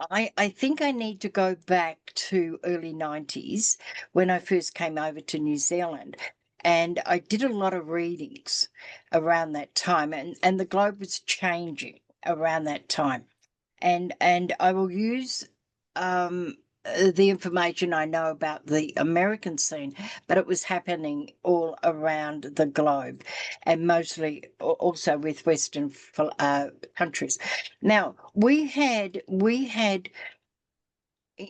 I think I need to go back to early 90s when I first came over to New Zealand. And I did a lot of readings around that time, and the globe was changing around that time. And I will use the information I know about the American scene, but it was happening all around the globe, and mostly also with Western countries. Now we had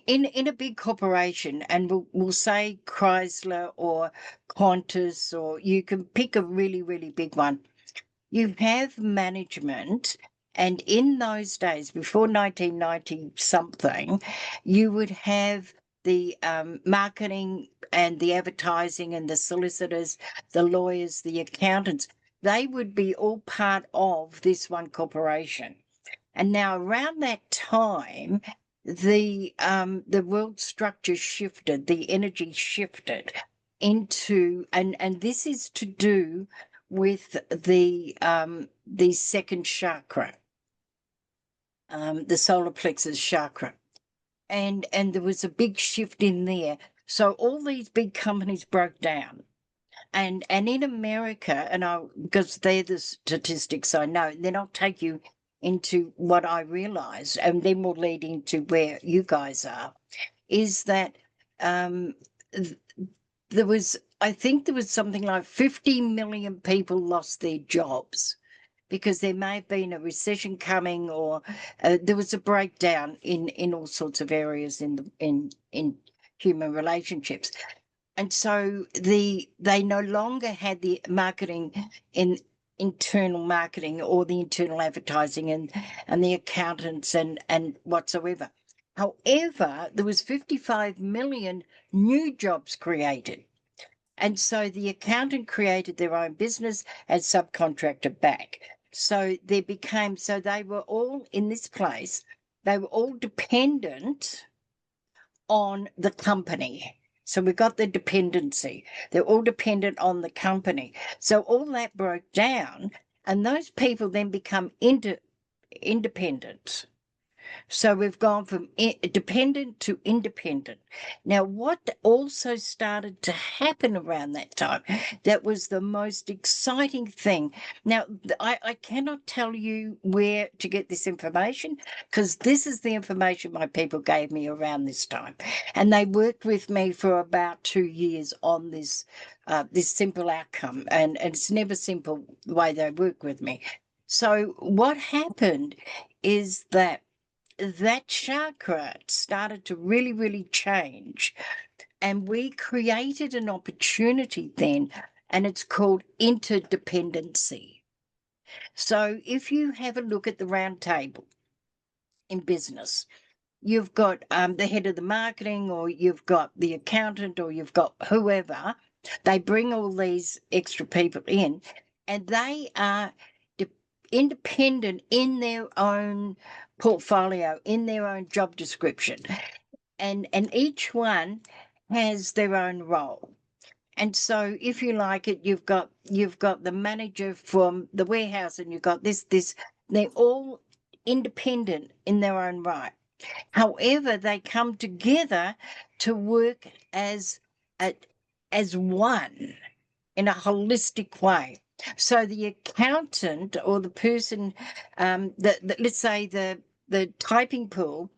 in a big corporation, and we'll say Chrysler or Qantas, or you can pick a really big one. You have management, and in those days, before 1990 something, you would have the marketing and the advertising and the solicitors, the lawyers, the accountants. They would be all part of this one corporation. And now around that time, the world structure shifted, the energy shifted into, and this is to do with the second chakra, the solar plexus chakra. And there was a big shift in there. So all these big companies broke down. And in America, and I because they're the statistics I know, then I'll take you into what I realized, and then we'll lead into where you guys are, is that there was, I think there was something like 50 million people lost their jobs because there may have been a recession coming, or there was a breakdown in all sorts of areas in human relationships. And so they no longer had the marketing in internal marketing or the internal advertising and the accountants and whatsoever. However, there was 55 million new jobs created. And so the accountant created their own business and subcontracted back. So they were all in this place, they were all dependent on the company. So we got the dependency. They're all dependent on the company. So all that broke down, and those people then become independent. So we've gone from dependent to independent. Now, what also started to happen around that time, that was the most exciting thing. Now, I cannot tell you where to get this information, because this is the information my people gave me around this time. And they worked with me for about 2 years on this simple outcome. And it's never simple the way they work with me. So what happened is that chakra started to really change. And we created an opportunity then, and it's called interdependency. So if you have a look at the round table in business, you've got the head of the marketing, or you've got the accountant, or you've got whoever. They bring all these extra people in, and they are independent in their own portfolio, in their own job description, and each one has their own role. And so if you like it, you've got the manager from the warehouse, and you've got this they're all independent in their own right. However, they come together to work as one in a holistic way. So the accountant, or the person that let's say the typing pool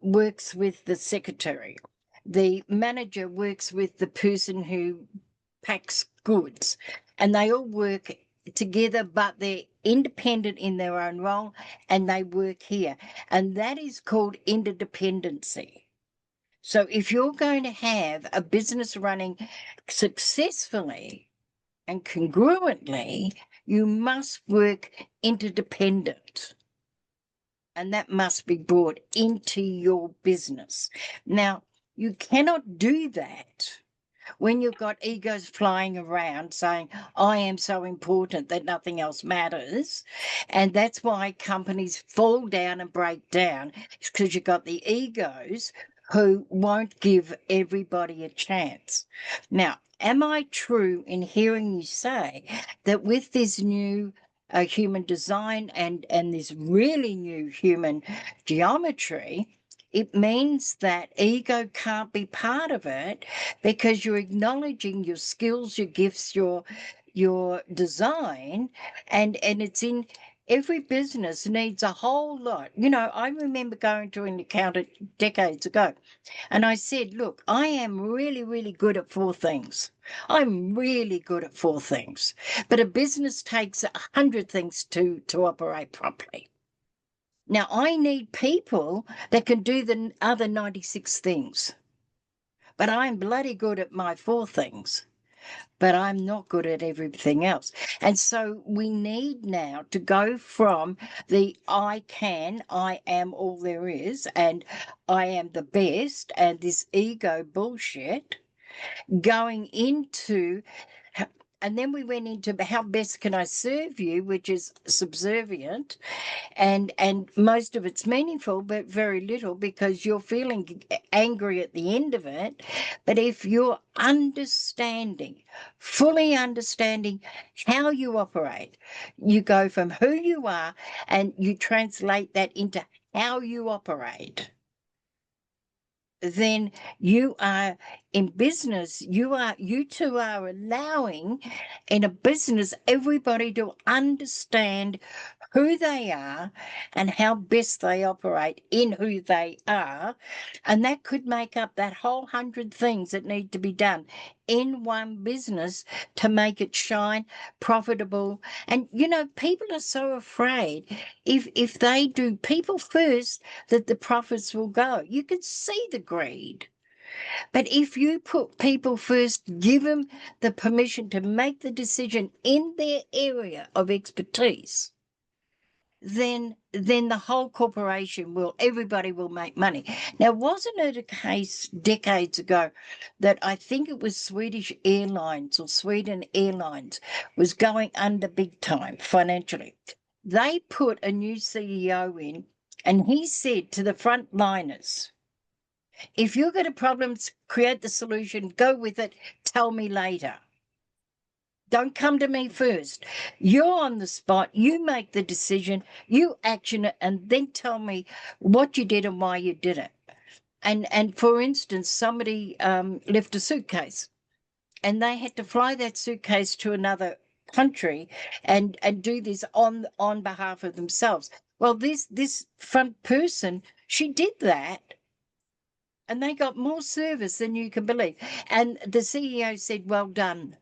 works with the secretary. The manager works with the person who packs goods, and they all work together, but they're independent in their own role, and they work here. And that is called interdependency. So if you're going to have a business running successfully and congruently, you must work interdependent. And that must be brought into your business. Now, you cannot do that when you've got egos flying around saying, I am so important that nothing else matters. And that's why companies fall down and break down, it's because you've got the egos who won't give everybody a chance. Now, am I true in hearing you say that with this new human design and this really new human geometry, it means that ego can't be part of it, because you're acknowledging your skills, your gifts, your design, and it's in every business needs a whole lot. I remember going to an accountant decades ago, and I said, look, I am really, really good at 4 things. I'm really good at 4 things, but a business takes 100 things to operate properly. Now, I need people that can do the other 96 things, but I'm bloody good at my 4 things, but I'm not good at everything else. And so we need now to go from the I am all there is, and I am the best, and this ego bullshit, going into, and then we went into how best can I serve you, which is subservient, and most of it's meaningful, but very little, because you're feeling angry at the end of it. But if you're fully understanding how you operate, you go from who you are and you translate that into how you operate, then you are in business, you two are allowing in a business everybody to understand who they are and how best they operate in who they are. And that could make up that whole 100 things that need to be done in one business to make it shine, profitable. And people are so afraid if they do people first that the profits will go. You can see the greed. But if you put people first, give them the permission to make the decision in their area of expertise, then the whole corporation everybody will make money. Now, wasn't it a case decades ago that I think it was Swedish Airlines or Sweden Airlines was going under big time financially? They put a new CEO in, and he said to the frontliners, if you've got a problem, create the solution, go with it, tell me later. Don't come to me first. You're on the spot. You make the decision. You action it, and then tell me what you did and why you did it. And for instance, somebody left a suitcase, and they had to fly that suitcase to another country and do this on behalf of themselves. Well, this front person, she did that. And they got more service than you can believe. And the CEO said, well done.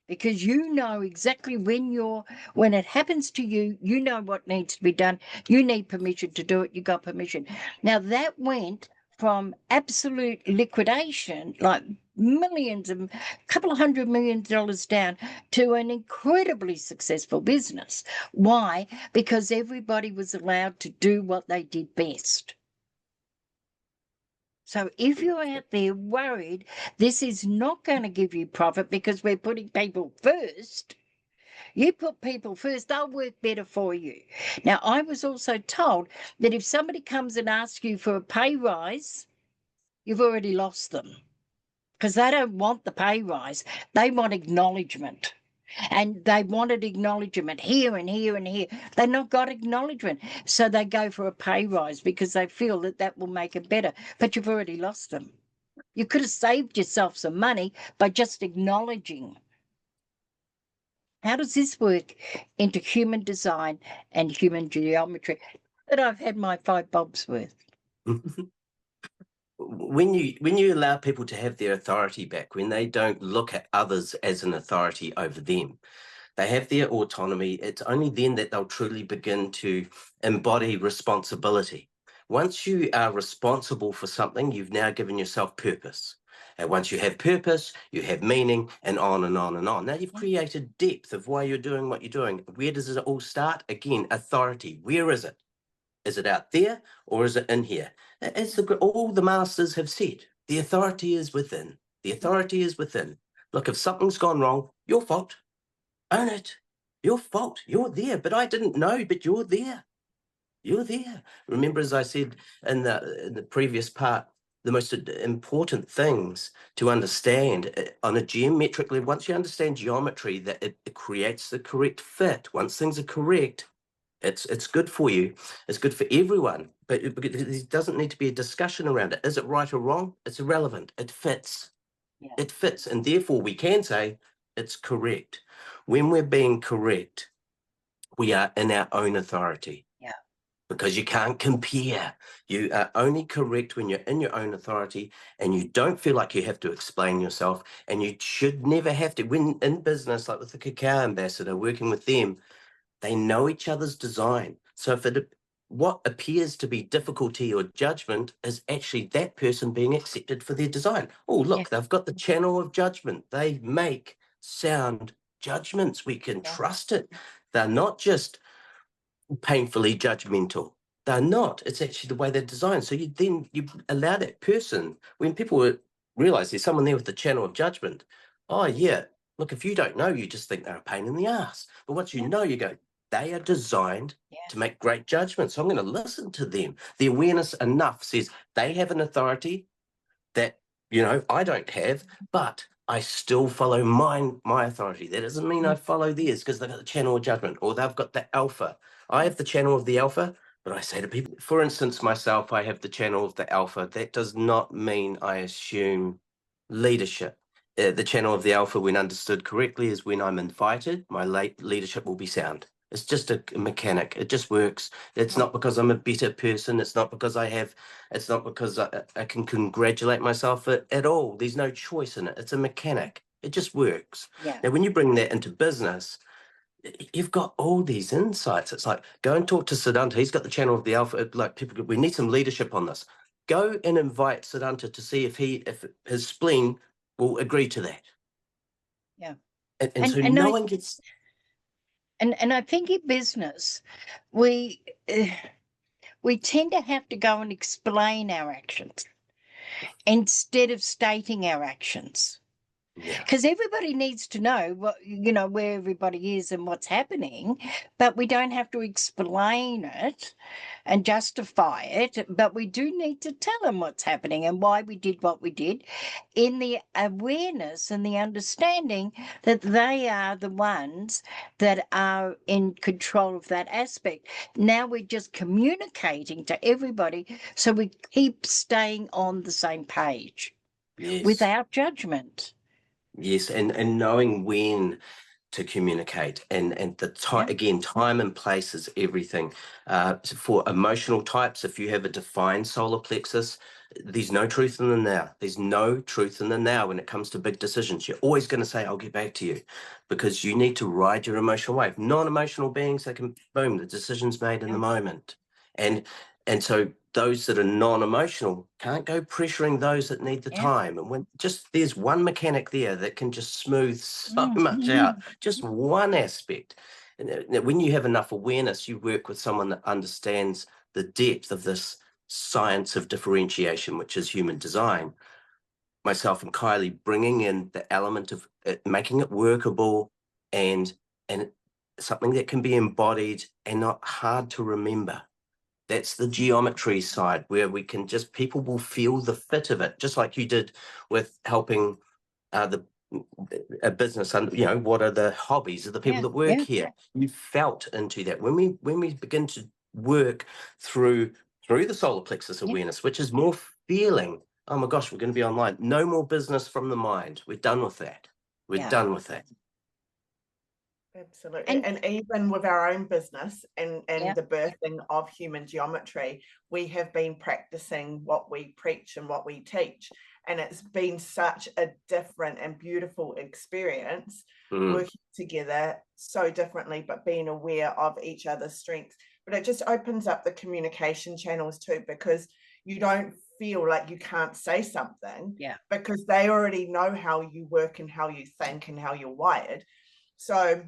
Because you know exactly when it happens to you, you know what needs to be done. You need permission to do it. You got permission. Now that went from absolute liquidation, like millions and a couple of $100 million down, to an incredibly successful business. Why? Because everybody was allowed to do what they did best. So if you're out there worried this is not going to give you profit because we're putting people first, you put people first, they'll work better for you. Now, I was also told that if somebody comes and asks you for a pay rise, you've already lost them, because they don't want the pay rise. They want acknowledgement. And they wanted acknowledgement here and here and here. They've not got acknowledgement. So they go for a pay rise because they feel that will make it better. But you've already lost them. You could have saved yourself some money by just acknowledging. How does this work into human design and human geometry? That I've had my 5 bobs worth. When you allow people to have their authority back, when they don't look at others as an authority over them, they have their autonomy, it's only then that they'll truly begin to embody responsibility. Once you are responsible for something, you've now given yourself purpose. And once you have purpose, you have meaning, and on and on and on. Now you've created depth of why you're doing what you're doing. Where does it all start? Again, authority. Where is it? Is it out there or is it in here? As all the masters have said, the authority is within. The authority is within. Look, if something's gone wrong, your fault. Own it. Your fault. You're there, but I didn't know, but you're there. You're there. Remember, as I said in the previous part, the most important things to understand on a geometric level. Once you understand geometry, that it creates the correct fit. Once things are correct, it's good for you. It's good for everyone. But there doesn't need to be a discussion around it. Is it right or wrong? It's irrelevant. It fits. Yeah. It fits, and therefore we can say it's correct. When we're being correct, we are in our own authority. Yeah. Because you can't compare. You are only correct when you're in your own authority, and you don't feel like you have to explain yourself, and you should never have to. When in business, like with the Cacao Ambassador, working with them, they know each other's design. So if what appears to be difficulty or judgment is actually that person being accepted for their design. Oh, look, they've got the channel of judgment. They make sound judgments. We can trust it. They're not just painfully judgmental. They're not. It's actually the way they're designed. So you allow that person, when people realize there's someone there with the channel of judgment, oh yeah, look, if you don't know, you just think they're a pain in the ass. But once you know, you go, they are designed to make great judgments. So I'm going to listen to them. The awareness enough says they have an authority that, I don't have, but I still follow my authority. That doesn't mean I follow theirs because they've got the channel of judgment or they've got the alpha. I have the channel of the alpha, but I say to people, for instance, myself, I have the channel of the alpha. That does not mean I assume leadership. The channel of the alpha, when understood correctly, is when I'm invited, my leadership will be sound. It's just a mechanic. It just works. It's not because I'm a better person. It's not because it's not because I can congratulate myself at all. There's no choice in it. It's a mechanic. It just works. Yeah. Now, when you bring that into business, you've got all these insights. It's like, go and talk to Saddhanta. He's got the channel of the alpha. Like, people, we need some leadership on this. Go and invite Saddhanta to see if his spleen will agree to that. Yeah. And so no one gets... And I think in business, we tend to have to go and explain our actions instead of stating our actions. Because everybody needs to know where everybody is and what's happening, but we don't have to explain it and justify it, but we do need to tell them what's happening and why we did what we did, in the awareness and the understanding that they are the ones that are in control of that aspect. Now we're just communicating to everybody so we keep staying on the same page without judgment. Yes, and knowing when to communicate, and the time, again, time and place is everything. For emotional types, if you have a defined solar plexus, there's no truth in the now. There's no truth in the now when it comes to big decisions. You're always going to say, I'll get back to you, because you need to ride your emotional wave. Non-emotional beings, they can, boom, the decision's made in the moment. And so those that are non-emotional can't go pressuring those that need the time. And when there's one mechanic there that can just smooth so much out, just one aspect. And when you have enough awareness, you work with someone that understands the depth of this science of differentiation, which is human design. Myself and Kylie bringing in the element of making it workable and something that can be embodied and not hard to remember. That's the geometry side, where we can people will feel the fit of it, just like you did with helping a business. And what are the hobbies of the people that work here? You felt into that. When we begin to work through the solar plexus awareness, which is more feeling. Oh my gosh, we're going to be online. No more business from the mind. We're done with that. We're done with that. Absolutely. And even with our own business and the birthing of human geometry, we have been practicing what we preach and what we teach. And it's been such a different and beautiful experience working together so differently, but being aware of each other's strengths. But it just opens up the communication channels too, because you don't feel like you can't say something because they already know how you work and how you think and how you're wired. So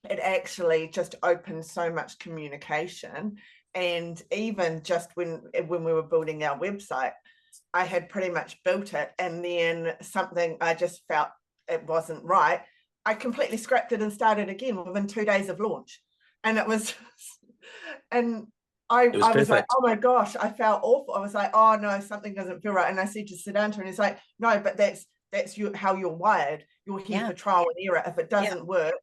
it actually just opens so much communication. And even just when we were building our website, I had pretty much built it, and then something, I just felt it wasn't right. I completely scrapped it and started again within 2 days of launch. And it was, and It was I was like, perfect. oh my gosh, I felt awful. I was like, oh no, something doesn't feel right. And I said to Saddhanta, and he's like, no, but that's you, how you're wired. You're here Yeah. for trial and error. If it doesn't work,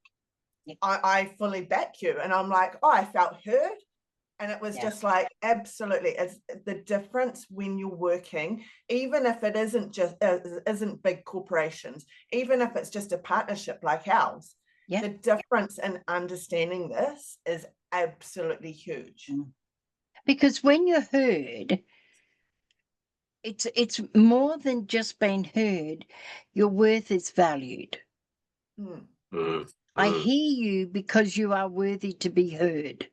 Yeah. I fully back you. And I'm like, oh, I felt heard. And it was Yeah. just like, absolutely, it's the difference when you're working, even if it isn't big corporations, even if it's just a partnership like ours, Yeah. the difference in understanding this is absolutely huge. Because when you're heard, it's more than just being heard. Your worth is valued. Mm. I hear you because you are worthy to be heard.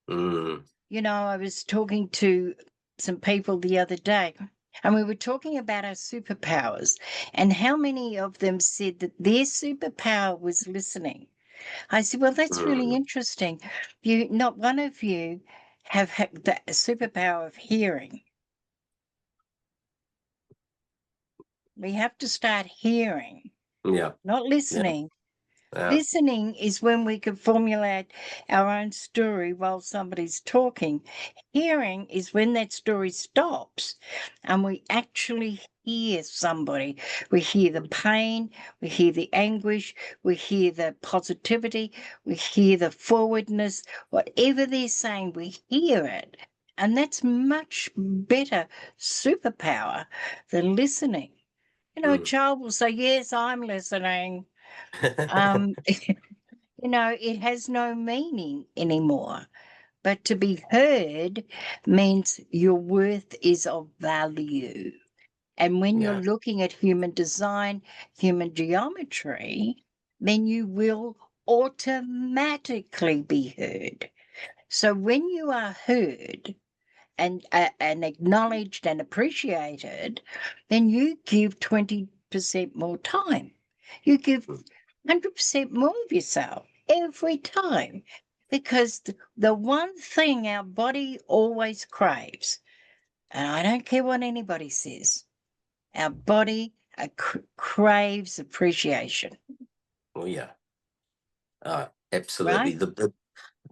You know, I was talking to some people the other day, and we were talking about our superpowers and how many of them said that their superpower was listening. I said, well, that's really interesting. Not one of you have the superpower of hearing. We have to start hearing, Yeah. not listening. Yeah. Listening is when we can formulate our own story while somebody's talking. Hearing is when that story stops and we actually hear somebody. We hear the pain, we hear the anguish, we hear the positivity, we hear the forwardness. Whatever they're saying, we hear it. And that's much better superpower than listening. You know, a child will say, yes, I'm listening. You know, it has no meaning anymore. But to be heard means your worth is of value. And when you're Yeah. looking at human design, human geometry, then you will automatically be heard. So when you are heard and acknowledged and appreciated, then you give 20% more time. You give 100% more of yourself every time because the one thing our body always craves, and I don't care what anybody says, our body craves appreciation. Oh, yeah. Absolutely. Right?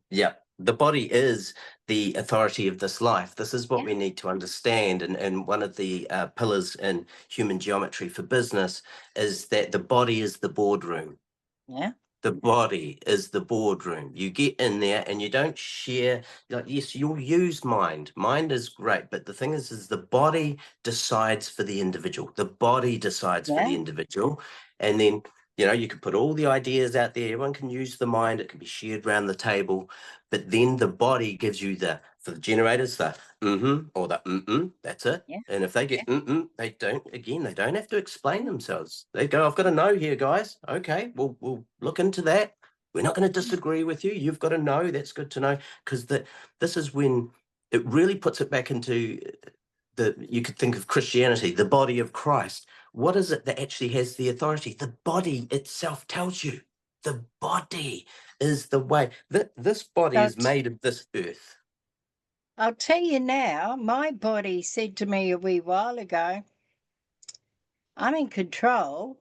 Yeah, the body is the authority of this life. This is what Yeah. we need to understand. And one of the pillars in human geometry for business is that the body is the boardroom. Yeah. The body is the boardroom. You get in there and you don't share. Like, yes, you'll use mind. Mind is great, but the thing is the body decides for the individual. The body decides for the Yeah. individual, and then you can put all the ideas out there. Everyone can use the mind. It can be shared around the table, but then the body gives you for the generators the or the That's it. Yeah. And if they get they don't have to explain themselves. They go, I've got to know here, guys. Okay, we'll look into that. We're not going to disagree with you. You've got to know. That's good to know, because this is when it really puts it back into you could think of Christianity, the body of Christ. What is it that actually has the authority? The body itself tells you. The body is the way. This body is made of this earth. I'll tell you now, my body said to me a wee while ago, I'm in control.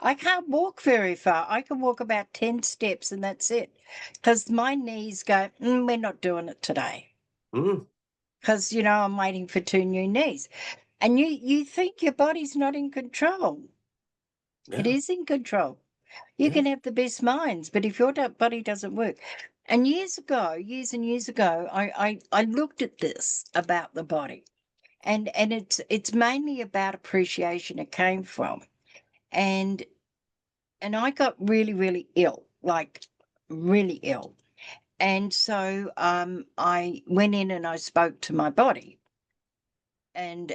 I can't walk very far. I can walk about 10 steps and that's it. Because my knees go, we're not doing it today. Because, I'm waiting for 2 new knees. And you think your body's not in control. Yeah. It is in control. You can have the best minds, but if your body doesn't work. And years and years ago, I looked at this about the body. And it's mainly about appreciation it came from. And I got really, really ill, like really ill. And so I went in and I spoke to my body. And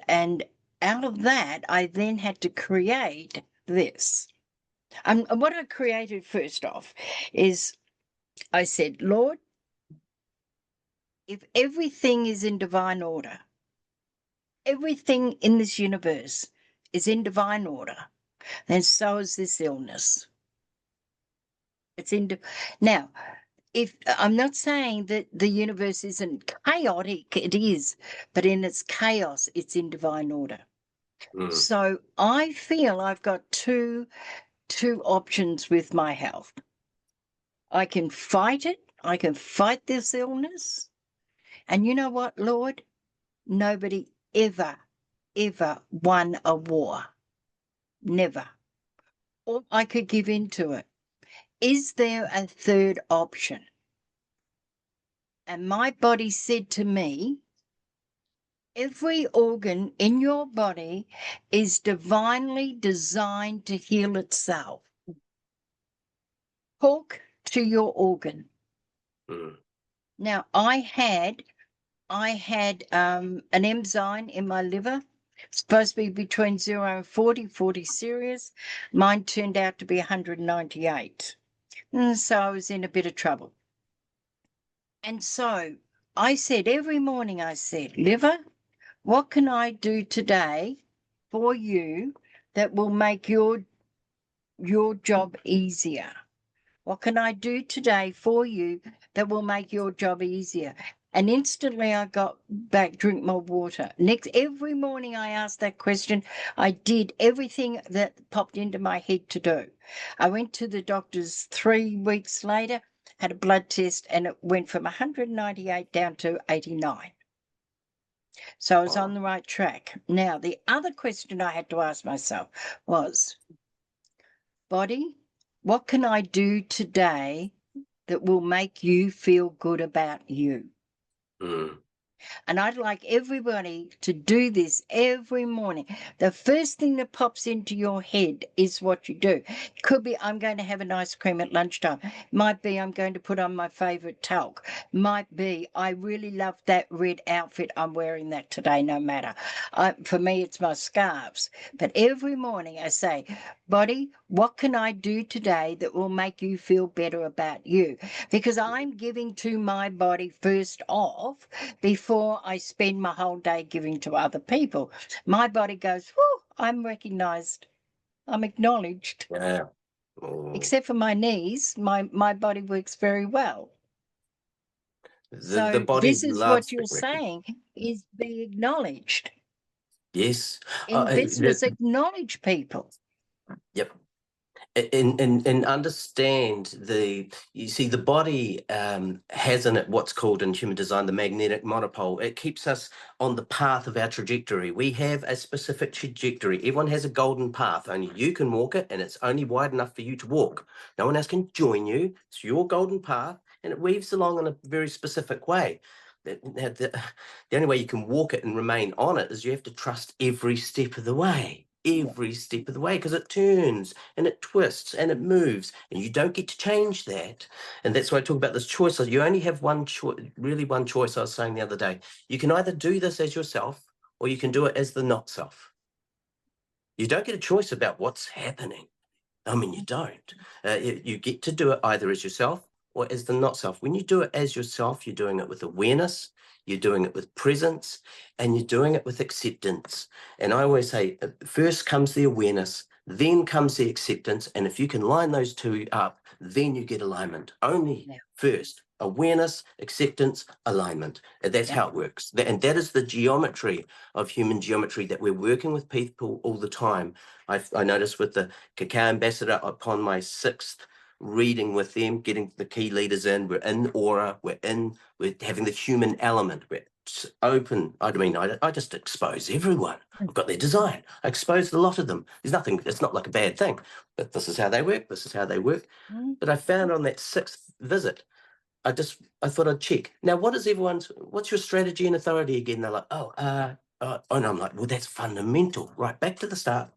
out of that, I then had to create this. And what I created first off is I said, Lord, if everything is in divine order, everything in this universe is in divine order, then so is this illness. It's now, if I'm not saying that the universe isn't chaotic, it is, but in its chaos, it's in divine order. So I feel I've got two options with my health. I can fight it. I can fight this illness, And you know what, Lord? Nobody ever won a war. Never. Or I could give in to it. Is there a third option? And my body said to me, every organ in your body is divinely designed to heal itself. Talk to your organ. Now, I had an enzyme in my liver, supposed to be between 0 and 40 serious. Mine turned out to be 198. And so I was in a bit of trouble. And so I said, every morning I said, liver, what can I do today for you that will make your job easier? What can I do today for you that will make your job easier? And instantly I got back, drink more water. Every morning I asked that question. I did everything that popped into my head to do. I went to the doctors 3 weeks later, had a blood test, and it went from 198 down to 89. So I was on the right track. Now, the other question I had to ask myself was, body, what can I do today that will make you feel good about you? And I'd like everybody to do this every morning. The first thing that pops into your head is what you do. It could be, I'm going to have an ice cream at lunchtime. Might be, I'm going to put on my favorite talc. Might be, I really love that red outfit. I'm wearing that today, no matter. For me, it's my scarves. But every morning I say, body, what can I do today that will make you feel better about you? Because I'm giving to my body first off before I spend my whole day giving to other people. My body goes, whew, I'm recognized. I'm acknowledged. Yeah. Except for my knees, my body works very well. The body this is what you're saying, is be acknowledged. Yes. In business, acknowledge people. Yep. And understand you see, the body has in it what's called in human design the magnetic monopole. It keeps us on the path of our trajectory. We have a specific trajectory. Everyone has a golden path. Only you can walk it, and it's only wide enough for you to walk. No one else can join you. It's your golden path, and it weaves along in a very specific way. The only way you can walk it and remain on it is you have to trust every step of the way. Every step of the way, because it turns and it twists and it moves, and you don't get to change that. And that's why I talk about this choice. You only have one choice, really one choice. I was saying the other day, you can either do this as yourself or you can do it as the not self. You don't get a choice about what's happening. I mean, you don't. You get to do it either as yourself or as the not self. When you do it as yourself, you're doing it with awareness, you're doing it with presence, and you're doing it with acceptance. And I always say, first comes the awareness, then comes the acceptance. And if you can line those two up, then you get alignment. Only first, awareness, acceptance, alignment. And that's how it works. And that is the geometry of human geometry that we're working with people all the time. I noticed with the Cacao Ambassador, upon my 6th reading with them, getting the key leaders in, we're in aura, we're having the human element, we're open. I just expose everyone. I've got their design. I exposed a lot of them. There's nothing, it's not like a bad thing, but this is how they work, this is how they work. But I found on that 6th visit, I thought I'd check. Now, what's your strategy and authority again? They're like, and I'm like, well, that's fundamental. Right, back to the start.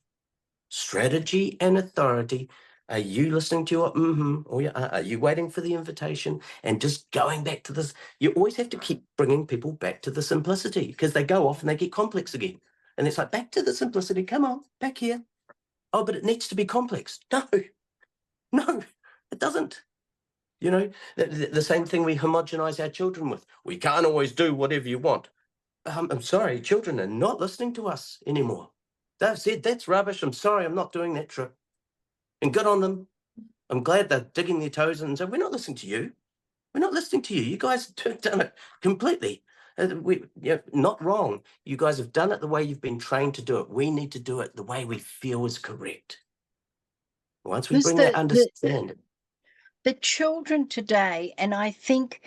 Strategy and authority. Are you listening to your or are you waiting for the invitation? And just going back to this, you always have to keep bringing people back to the simplicity, because they go off and they get complex again. And it's like, back to the simplicity. Come on, back here. Oh, but it needs to be complex. No, it doesn't. You know, the same thing we homogenize our children with. We can't always do whatever you want. I'm sorry, children are not listening to us anymore. They've said, that's rubbish. I'm sorry, I'm not doing that trip. And good on them. I'm glad they're digging their toes in and saying, we're not listening to you. We're not listening to you. You guys have done it completely. Not wrong. You guys have done it the way you've been trained to do it. We need to do it the way we feel is correct. Once we bring that understanding. The children today, and I think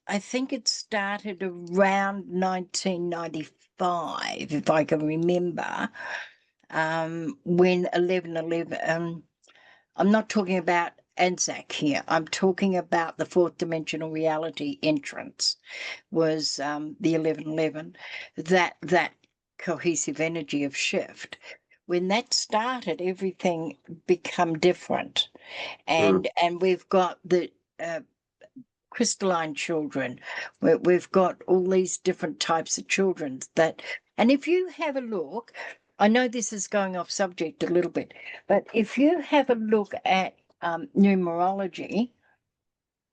I think it started around 1995, if I can remember, when 1111, I'm not talking about Anzac here, I'm talking about the fourth dimensional reality entrance, was the 1111, that cohesive energy of shift. When that started, everything become different. And we've got the crystalline children. We've got all these different types of children that, and if you have a look, I know this is going off subject a little bit, but if you have a look at numerology,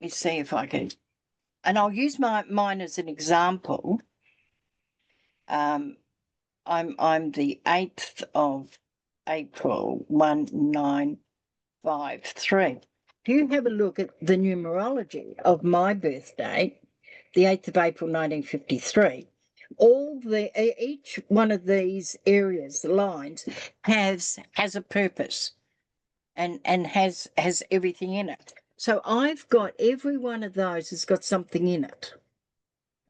let me see if I can, and I'll use mine as an example. I'm the 8th of April, 1953. If you have a look at the numerology of my birthday, the 8th of April 1953, each one of these areas, lines, has a purpose and has everything in it. So I've got every one of those has got something in it.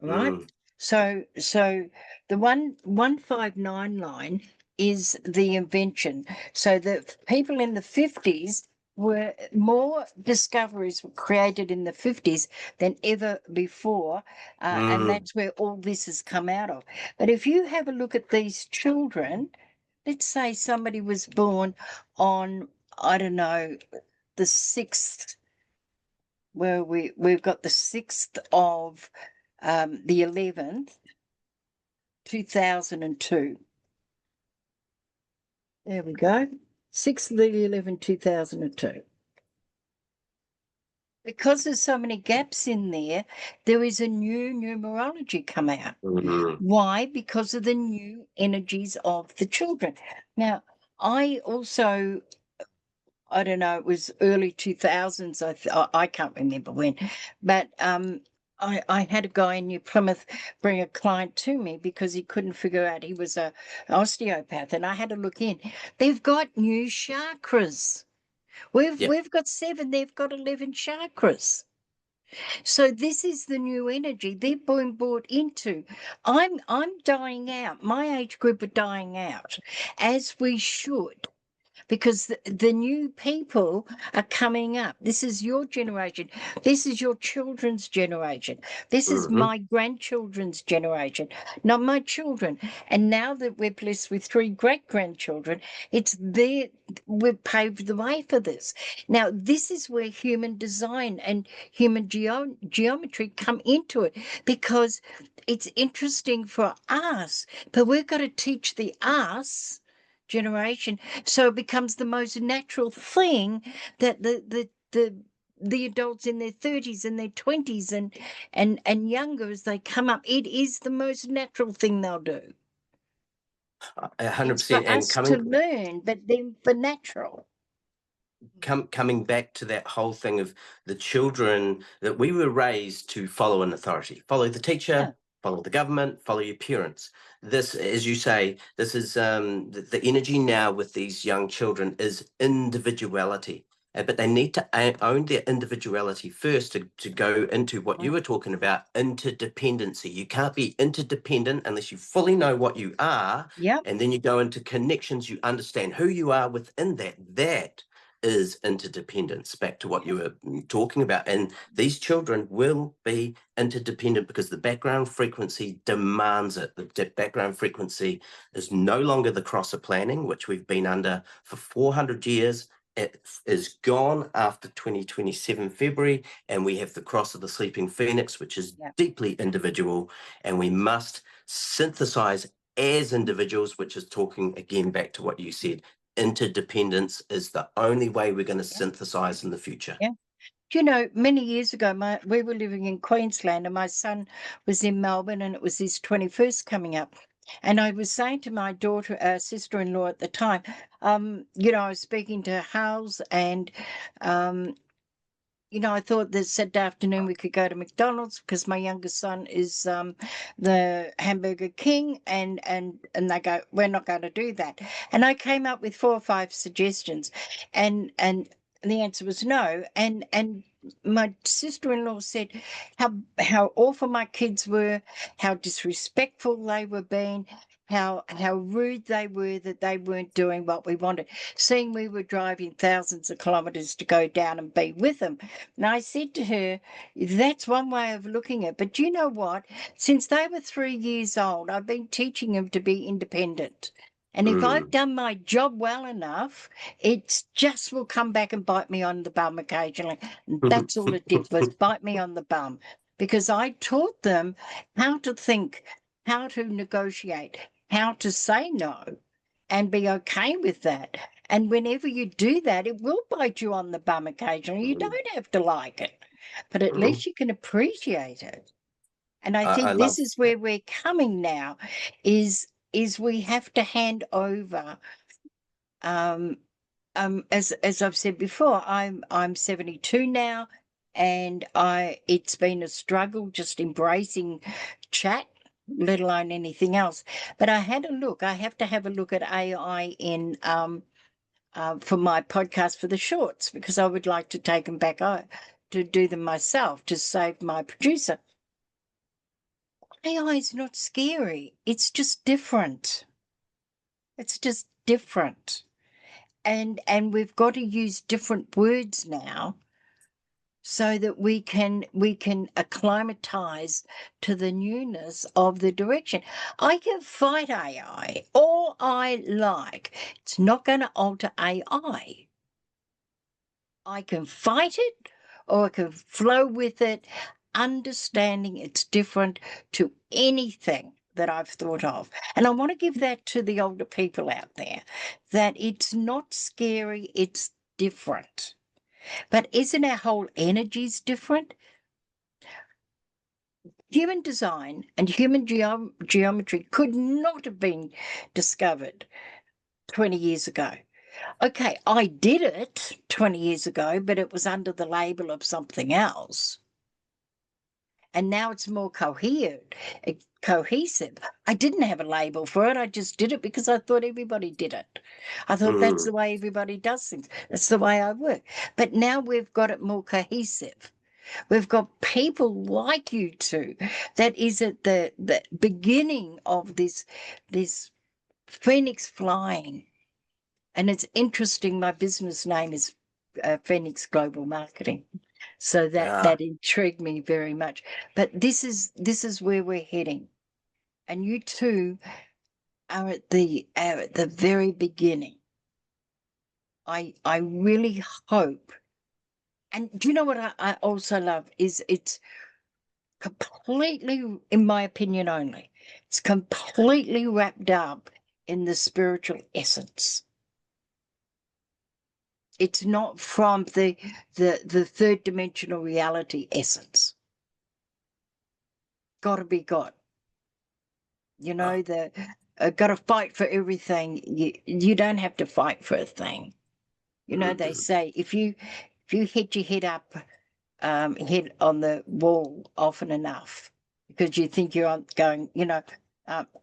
Right? So the 159 line is the invention. So the people in the 50s were more discoveries were created in the 50s than ever before. And that's where all this has come out of. But if you have a look at these children, let's say somebody was born on, I don't know, the 6th, where we've got the 6th of the 11th, 2002. There we go. 6th of the 11th, 2002. Because there's so many gaps in there, there is a new numerology come out. Why? Because of the new energies of the children. Now, I also, I don't know, it was early 2000s, I can't remember when, but I had a guy in New Plymouth bring a client to me because he couldn't figure out, he was an osteopath, and I had to look in. They've got new chakras. We've got 7, they've got 11 chakras. So this is the new energy they're being brought into. I'm dying out. My age group are dying out, as we should, because the new people are coming up. This is your generation. This is your children's generation. This is my grandchildren's generation, not my children. And now that we're blessed with 3 great-grandchildren, we've paved the way for this. Now, this is where human design and human geometry come into it, because it's interesting for us, but we've got to teach the us generation, so it becomes the most natural thing that the adults in their 30s and their 20s and younger, as they come up, it is the most natural thing they'll do. 100%. It's for us to learn, but then for natural. Coming back to that whole thing of the children, that we were raised to follow an authority, follow the teacher, follow the government, follow your parents. This, as you say, this is the energy now with these young children is individuality. But they need to own their individuality first to go into what you were talking about, interdependency. You can't be interdependent unless you fully know what you are. And then you go into connections, you understand who you are within that. That is interdependence, back to what you were talking about. And these children will be interdependent because the background frequency demands it. The background frequency is no longer the crosser planning, which we've been under for 400 years. It is gone after 2027 February, and we have the cross of the sleeping phoenix, which is deeply individual, and we must synthesize as individuals, which is talking again back to what you said. Interdependence is the only way we're going to synthesize in the future. Do you know, many years ago, we were living in Queensland and my son was in Melbourne, and it was his 21st coming up. And I was saying to my daughter, sister-in-law at the time, you know, I was speaking to Hals, and you know, I thought that Saturday afternoon we could go to McDonald's because my youngest son is the hamburger king, and they go, we're not going to do that. And I came up with 4 or 5 suggestions, and the answer was no. And my sister-in-law said how awful my kids were, how disrespectful they were being, how rude they were, that they weren't doing what we wanted, seeing we were driving thousands of kilometres to go down and be with them. And I said to her, that's one way of looking at it. But you know what? Since they were 3 years old, I've been teaching them to be independent. And if I've done my job well enough, it just will come back and bite me on the bum occasionally. And that's all it did, was bite me on the bum, because I taught them how to think, how to negotiate, how to say no and be okay with that. And whenever you do that, it will bite you on the bum occasionally. You don't have to like it, but at least you can appreciate it. And I I think love this is where we're coming now, is we have to hand over, as I've said before, I'm 72 now, and it's been a struggle just embracing chat, let alone anything else. But I had a look. I have to have a look at AI in for my podcast for the shorts, because I would like to take them back to do them myself, to save my producer. AI is not scary. It's just different. It's just different. And we've got to use different words now so that we can acclimatize to the newness of the direction. I can fight AI all I like. It's not going to alter AI. I can fight it, or I can flow with it, understanding it's different to anything that I've thought of. And I want to give that to the older people out there, that it's not scary, it's different. But isn't our whole energies different? Human design and human geometry could not have been discovered 20 years ago. Okay, I did it 20 years ago, but it was under the label of something else. And now it's more cohesive. I didn't have a label for it. I just did it because I thought everybody did it. I thought that's the way everybody does things. That's the way I work. But now we've got it more cohesive. We've got people like you two that is at the beginning of this phoenix flying. And it's interesting, my business name is Phoenix Global Marketing. So that intrigued me very much. But this is where we're heading. And you two are at the very beginning. I really hope. And do you know what I also love is it's completely, in my opinion only, it's completely wrapped up in the spiritual essence. It's not from the third dimensional reality essence. Got to be God. You know, got to fight for everything. You don't have to fight for a thing. You know, they say if you hit your head up, head on the wall often enough, because you think you're going, you know,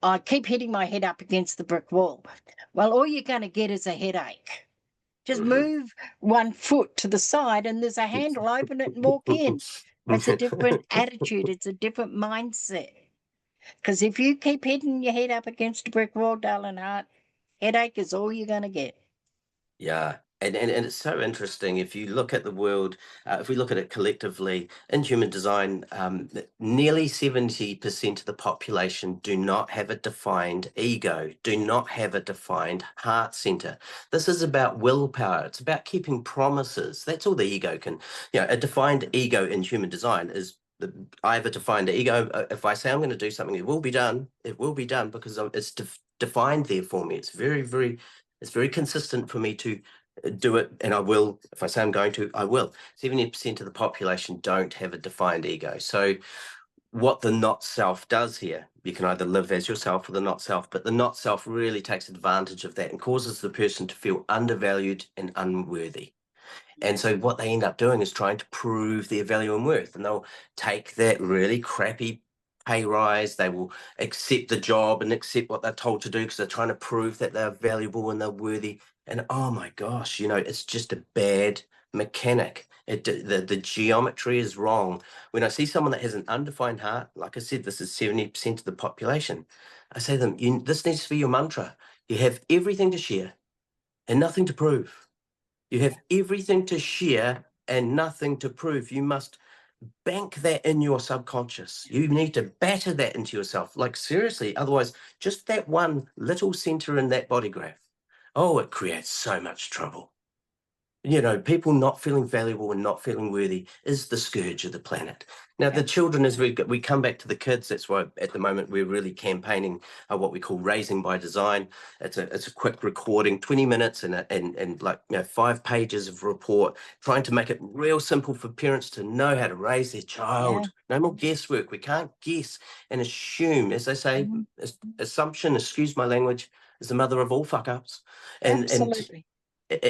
I keep hitting my head up against the brick wall. Well, all you're going to get is a headache. Just move one foot to the side and there's a handle, open it and walk in. It's a different attitude. It's a different mindset. Because if you keep hitting your head up against a brick wall, darling heart, headache is all you're going to get. Yeah. And it's so interesting. If you look at the world, if we look at it collectively in human design, nearly 70% of the population do not have a defined ego, do not have a defined heart center. This is about willpower. It's about keeping promises. That's all the ego can, you know, a defined ego in human design is I have a defined ego. If I say I'm going to do something, it will be done. It will be done because it's defined there for me. It's very consistent for me to do it, and I will. If I say I'm going to, I will. 70% of the population don't have a defined ego. So what the not self does here, you can either live as yourself or the not self, but the not self really takes advantage of that and causes the person to feel undervalued and unworthy. And so what they end up doing is trying to prove their value and worth, and they'll take that really crappy pay rise. They will accept the job and accept what they're told to do because they're trying to prove that they're valuable and they're worthy. And oh my gosh, you know, it's just a bad mechanic. The geometry is wrong. When I see someone that has an undefined heart, like I said, this is 70% of the population, I say to them, this needs to be your mantra. You have everything to share and nothing to prove. You have everything to share and nothing to prove. You must bank that in your subconscious. You need to batter that into yourself. Like seriously, otherwise, just that one little center in that body graph, oh, it creates so much trouble. You know, people not feeling valuable and not feeling worthy is the scourge of the planet. Now, the children, as we come back to the kids, that's why at the moment we're really campaigning what we call Raising by Design. It's a quick recording, 20 minutes and like 5 pages of report, trying to make it real simple for parents to know how to raise their child. No more guesswork. We can't guess and assume, as they say, assumption, excuse my language, is the mother of all fuck ups. Absolutely.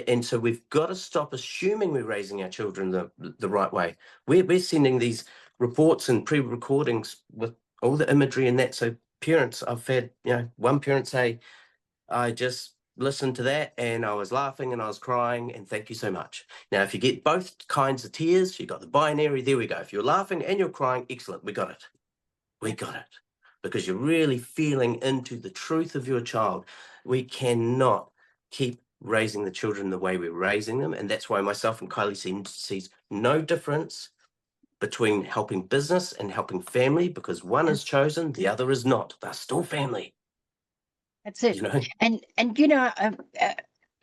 And so we've got to stop assuming we're raising our children the right way. We're sending these reports and pre-recordings with all the imagery and that. So parents, I've had one parent say, I just listened to that and I was laughing and I was crying and thank you so much. Now, if you get both kinds of tears, you got the binary, there we go. If you're laughing and you're crying, excellent, we got it. We got it. Because you're really feeling into the truth of your child. We cannot keep raising the children the way we're raising them. And that's why myself and Kylie sees no difference between helping business and helping family, because one is chosen, the other is not. They're still family. That's it. And a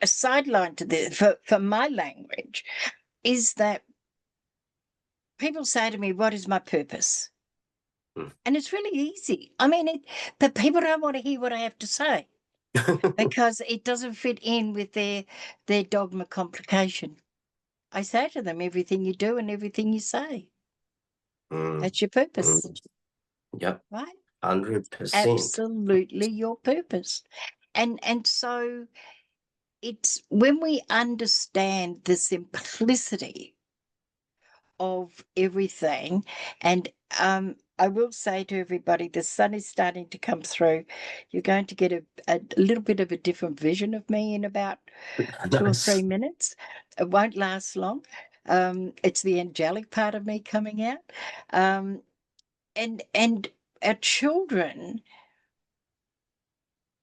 sideline to this for my language is that people say to me, what is my purpose? And it's really easy. I mean, but people don't want to hear what I have to say because it doesn't fit in with their dogma complication. I say to them, everything you do and everything you say, that's your purpose. Yep. Right? 100%. Absolutely your purpose. And so it's when we understand the simplicity of everything, and I will say to everybody, the sun is starting to come through. You're going to get a little bit of a different vision of me in about 2 or 3 minutes. It won't last long. It's the angelic part of me coming out. And our children,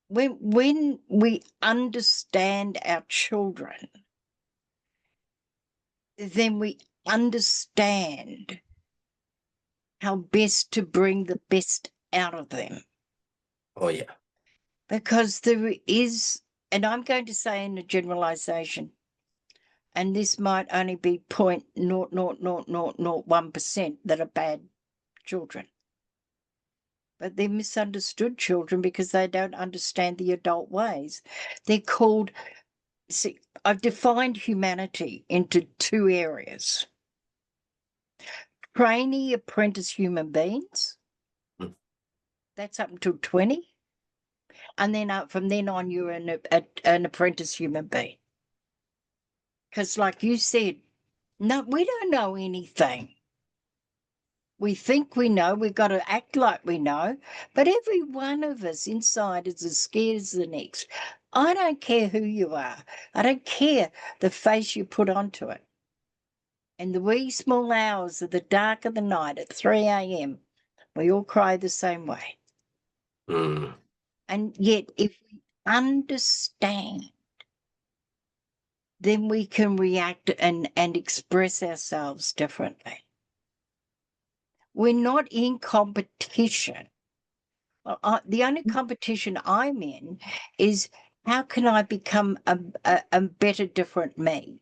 when we understand our children, then we understand how best to bring the best out of them. Oh, yeah. Because there is, and I'm going to say in a generalization, and this might only be 0.00001% that are bad children. But they're misunderstood children because they don't understand the adult ways. They're called, see, I've defined humanity into 2 areas. Trainee apprentice human beings. That's up until 20. And then from then on, you're an apprentice human being. Because like you said, no, we don't know anything. We think we know, we've got to act like we know, but every one of us inside is as scared as the next. I don't care who you are. I don't care the face you put onto it. In the wee small hours of the dark of the night at 3 a.m., we all cry the same way. And yet, if we understand, then we can react and express ourselves differently. We're not in competition. The only competition I'm in is how can I become a better, different me?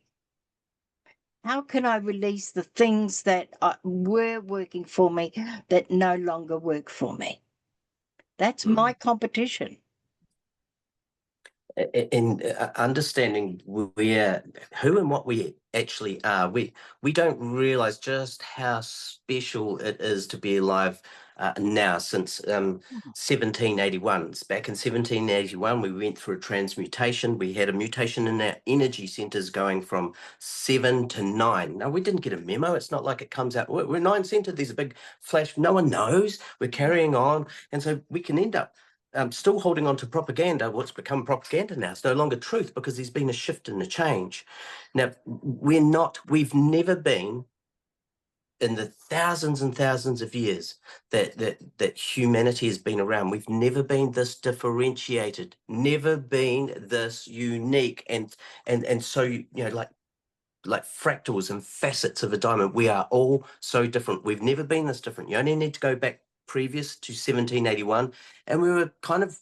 How can I release the things that were working for me that no longer work for me? That's my competition. In understanding who and what we actually are, we don't realize just how special it is to be alive now. Since 1781, back in 1781, we went through a transmutation. We had a mutation in our energy centers going from 7 to 9. Now, we didn't get a memo. It's not like it comes out, we're 9 centered, there's a big flash, no one knows, we're carrying on, and so we can end up still holding on to propaganda, what's become propaganda now. It's no longer truth because there's been a shift and a change. Now, we've never been, in the thousands and thousands of years that humanity has been around, we've never been this differentiated, never been this unique, and so, you know, like fractals and facets of a diamond, we are all so different. We've never been this different. You only need to go back previous to 1781, and we were kind of,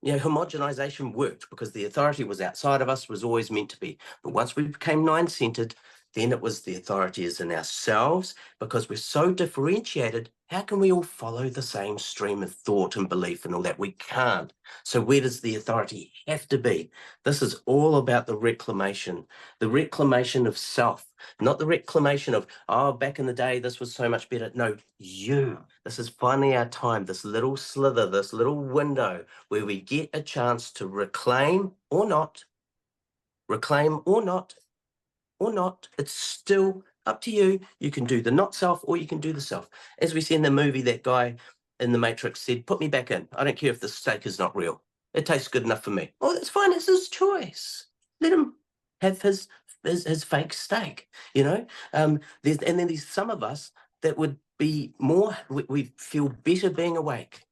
you know, homogenization worked because the authority was outside of us, was always meant to be. But once we became nine-centered, then it was the authority is in ourselves. Because we're so differentiated, how can we all follow the same stream of thought and belief and all that? We can't. So where does the authority have to be? This is all about the reclamation of self, not the reclamation of, oh, back in the day, this was so much better. No, this is finally our time, this little slither, this little window where we get a chance to reclaim or not, it's still up to you. You can do the not self or you can do the self. As we see in the movie, that guy in the Matrix said, put me back in. I don't care if the steak is not real. It tastes good enough for me. Oh, that's fine. It's his choice. Let him have his fake steak, you know? And then there's some of us that would be more, we feel better being awake,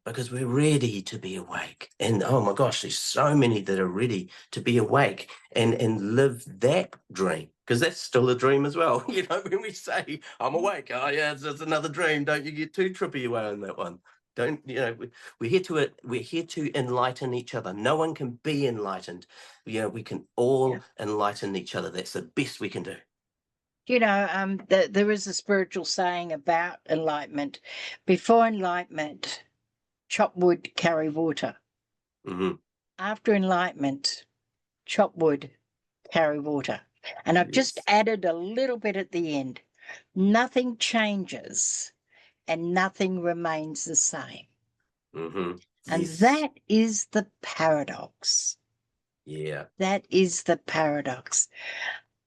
because we're ready to be awake. And oh my gosh, there's so many that are ready to be awake and live that dream, because that's still a dream as well. You know, when we say I'm awake, oh yeah, it's another dream. Don't you get too trippy away on that one. Don't, you know, we're here to enlighten each other. No one can be enlightened. You know, we can all enlighten each other. That's the best we can do. You know, there is a spiritual saying about enlightenment. Before enlightenment, chop wood, carry water. Mm-hmm. After enlightenment, chop wood, carry water. And I've just added a little bit at the end. Nothing changes and nothing remains the same. Mm-hmm. And that is the paradox. Yeah. That is the paradox.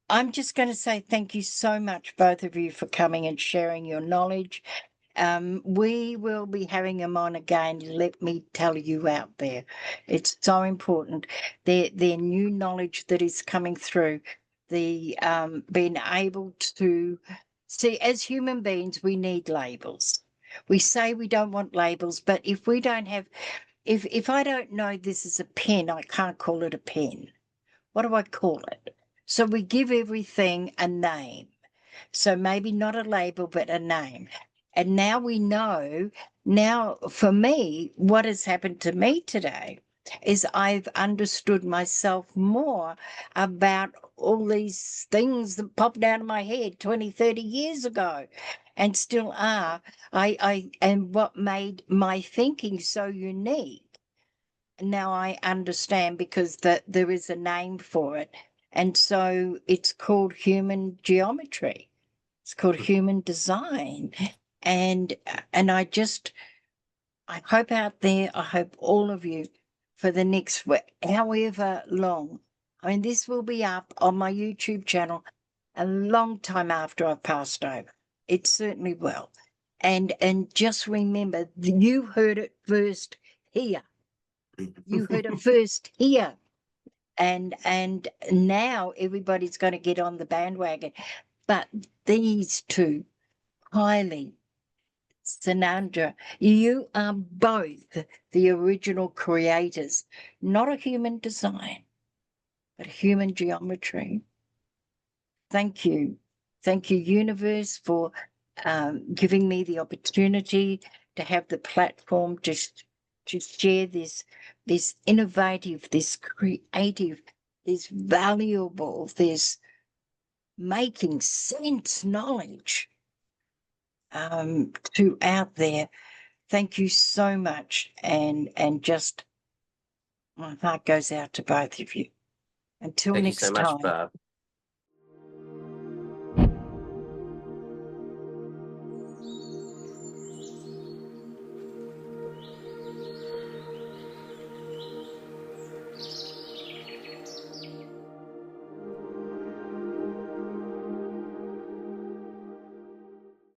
I'm just going to say thank you so much, both of you, for coming and sharing your knowledge. We will be having them on again. Let me tell you out there, it's so important. Their new knowledge that is coming through, the being able to see, as human beings, we need labels. We say we don't want labels, but if we don't have, if I don't know this is a pen, I can't call it a pen. What do I call it? So we give everything a name. So maybe not a label, but a name. And now we know, now for me, what has happened to me today is I've understood myself more about all these things that popped out of my head 20, 30 years ago and still are. And what made my thinking so unique. Now I understand because there is a name for it. And so it's called human geometry. It's called human design. And I hope out there, I hope all of you for the next however long. I mean, this will be up on my YouTube channel a long time after I've passed over. It certainly will. And just remember, you heard it first here. You heard it first here. And now everybody's going to get on the bandwagon. But these two, Kylie, Saddhanta, you are both the original creators, not a human design, but human geometry. Thank you. Thank you, universe, for giving me the opportunity to have the platform to share this innovative, this creative, this valuable, this making sense knowledge to out there. Thank you so much. And just my heart goes out to both of you. Until Thank you next so much, time. Barb.